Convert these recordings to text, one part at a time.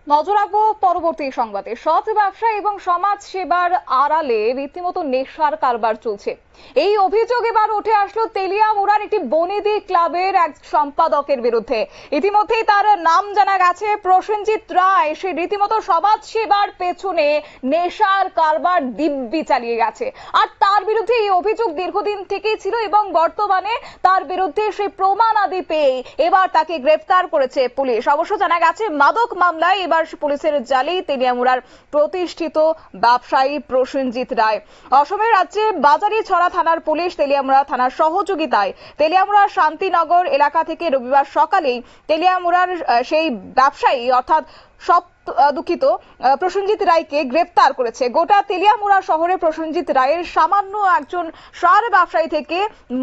নজর রাখবো পরবর্তী সংবাদে। সৎ ব্যবসা এবং সমাজ সেবার আড়ালে রীতিমতো নেশার কারবার চলছে, এই অভিযোগ এবার উঠে আসলো তেলিয়ামুড়ার একটি বনেদি ক্লাবের এক সম্পাদকের বিরুদ্ধে। ইতিমধ্যেই তার নাম জানা গেছে প্রসেনজিৎ রায়। সে রীতিমতো সমাজ সেবার পেছনে নেশার কারবার দিব্যি চালিয়ে গেছে, আর তার বিরুদ্ধে এই অভিযোগ দীর্ঘদিন থেকেই ছিল এবং বর্তমানে তার বিরুদ্ধে সেই প্রমাণ আদি পেয়ে এবার তাকে গ্রেফতার করেছে পুলিশ। অবশ্য জানা গেছে মাদক মামলায় এবার পুলিশের জালেই তেলিয়ামুড়ার প্রতিষ্ঠিত ব্যবসায়ী প্রসেনজিৎ রায়। অসমের রাজ্যে বাজারিছড়া থানার পুলিশ তেলিয়ামুড়া থানার সহযোগিতায় তেলিয়ামুড়ার শান্তিনগর এলাকা থেকে রবিবার সকালেই তেলিয়ামুড়ার সেই ব্যবসায়ী অর্থাৎ দুঃখিত প্রসেনজিৎ রায়কে গ্রেফতার করেছে। গোটা তেলিয়ামুড়া শহরে প্রসেনজিৎ রায়ের সামান্য একজন সার ব্যবসায়ী থেকে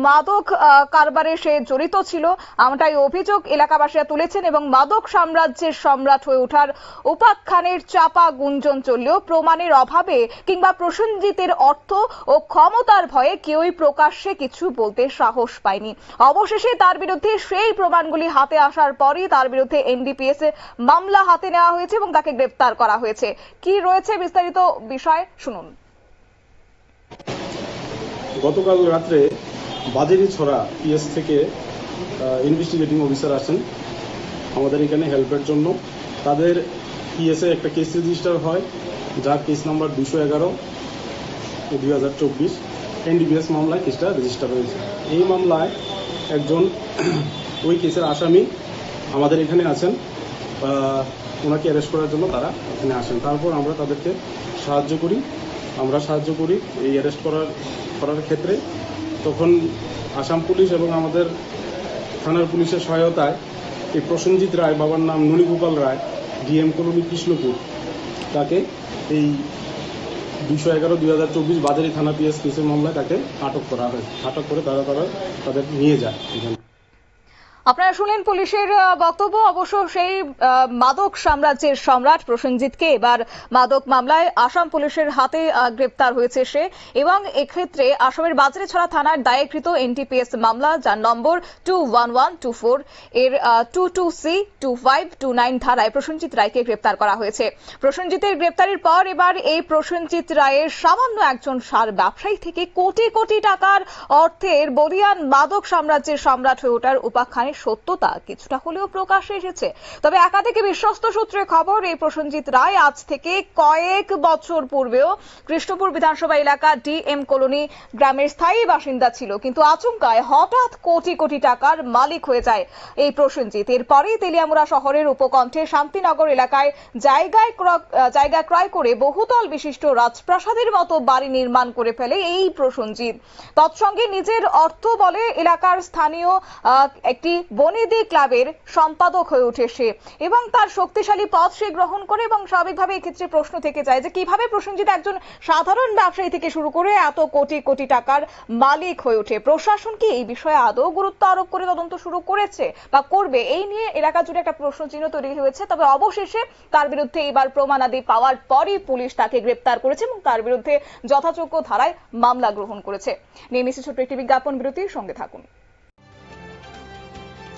মাদক কারবারে সে জড়িত ছিল, এমনটাই অভিযোগ এলাকাবাসীরা তুলেছেন। এবং মাদক সাম্রাজ্যের সম্রাট হয়ে ওঠার উপাখ্যানের চাপা গুঞ্জন চললেও প্রমাণের অভাবে কিংবা প্রসেনজিতের অর্থ ও ক্ষমতার ভয়ে কেউই প্রকাশ্যে কিছু বলতে সাহস পায়নি। অবশেষে তার বিরুদ্ধে সেই প্রমাণগুলি হাতে আসার পরই তার বিরুদ্ধে এনডিপিএস মামলা হাতে নেওয়া হয়েছে এবং তাকে গ্রেফতার করা হয়েছে। কি রয়েছে বিস্তারিত বিষয় শুনুন। গতকাল রাত্রে বাজারিছড়া পিএস থেকে ইনভেস্টিগেটিং অফিসার আসেন আমাদের এখানে হেল্পের জন্য। তাদের পিএসে একটা কেস রেজিস্টার হয়, যার কেস নাম্বার 211/2024। এনডিপিএস মামলায় কেসটা রেজিস্টার হয়েছে। এই মামলায় একজন ওই কেসের আসামি আমাদের এখানে আছেন, ওনাকে অ্যারেস্ট করার জন্য তারা এখানে আসেন। তারপর আমরা তাদেরকে সাহায্য করি এই অ্যারেস্ট করার ক্ষেত্রে। তখন আসাম পুলিশ এবং আমাদের থানার পুলিশের সহায়তায় এই প্রসেনজিৎ রায়, বাবার নাম ননীগোপাল রায়, ডিএম কলোনি কৃষ্ণপুর, তাকে এই 211/2024 বাজারি থানা পিএস কেসের মামলায় তাকে আটক করা হয়। আটক করে তাদের নিয়ে যায় এখানে। আপনারা শুনলেন পুলিশের বক্তব্য। অবশ্য সেই মাদক সাম্রাজ্যের সম্রাট প্রসেনজিৎকে এবার মাদক মামলায় আসাম পুলিশের হাতে গ্রেপ্তার হয়েছে সে। এবং এক্ষেত্রে আসামের বাজারিছড়া থানার দায়েরকৃত এনডিপিএস মামলা, যার নম্বর 21124 এর 22C 2529 ধারায় প্রসেনজিৎ রায়কে গ্রেপ্তার করা হয়েছে। প্রসেনজিতের গ্রেপ্তারের পর এবার এই প্রসেনজিৎ রায়ের সামান্য একজন সার ব্যবসায়ী থেকে কোটি কোটি টাকার অর্থের বলিয়ান মাদক সাম্রাজ্যের সম্রাট হয়ে ওঠার উপাখ্যানের সত্যতা কিছুটা হলেও প্রকাশ্যে এসেছে। তবে একাধিক বিশ্বস্ত সূত্রে খবর, এই প্রসেনজিৎ রায় আজ থেকে কয়েক বছর পূর্বেও কৃষ্ণপুর বিধানসভা এলাকা ডিএম কলোনি গ্রামের স্থায়ী বাসিন্দা ছিল, কিন্তু আচমকায় হঠাৎ কোটি কোটি টাকার মালিক হয়ে যায় এই প্রসেনজিৎ। এরপরেই তেলিয়ামুড়া শহরের উপকণ্ঠে শান্তিনগর এলাকায় জায়গা ক্রয় করে বহুতল বিশিষ্ট রাজপ্রাসাদের মতো বাড়ি নির্মাণ করে ফেলে এই প্রসেনজিৎ। তৎসঙ্গে নিজের অর্থ বলে এলাকার স্থানীয় একটি বনেদি ক্লাবের সম্পাদক হয়ে ওঠে সে, এবং তার শক্তিশালী পদ সে গ্রহণ করে। এবং স্বাভাবিকভাবে এক্ষেত্রে প্রশ্ন থেকে যায় যে কিভাবে প্রসেনজিৎ একজন সাধারণ ব্যবসায়ী থেকে শুরু করে এত কোটি কোটি টাকার মালিক হয়ে ওঠে। প্রশাসন কি এই বিষয়ে আদৌ গুরুত্ব আরোপ করে তদন্ত শুরু করেছে বা করবে, এই নিয়ে এলাকা জুড়ে একটা প্রশ্নচিহ্ন তৈরি হয়েছে। তবে অবশেষে তার বিরুদ্ধে এবার প্রমাণাদি পাওয়ার পরই পুলিশ তাকে গ্রেপ্তার করেছে এবং তার বিরুদ্ধে যথাযোগ্য ধারায় মামলা গ্রহণ করেছে। নিয়ে নিচ্ছে ছোট্ট একটি বিজ্ঞাপন বিরতির সঙ্গে থাকুন।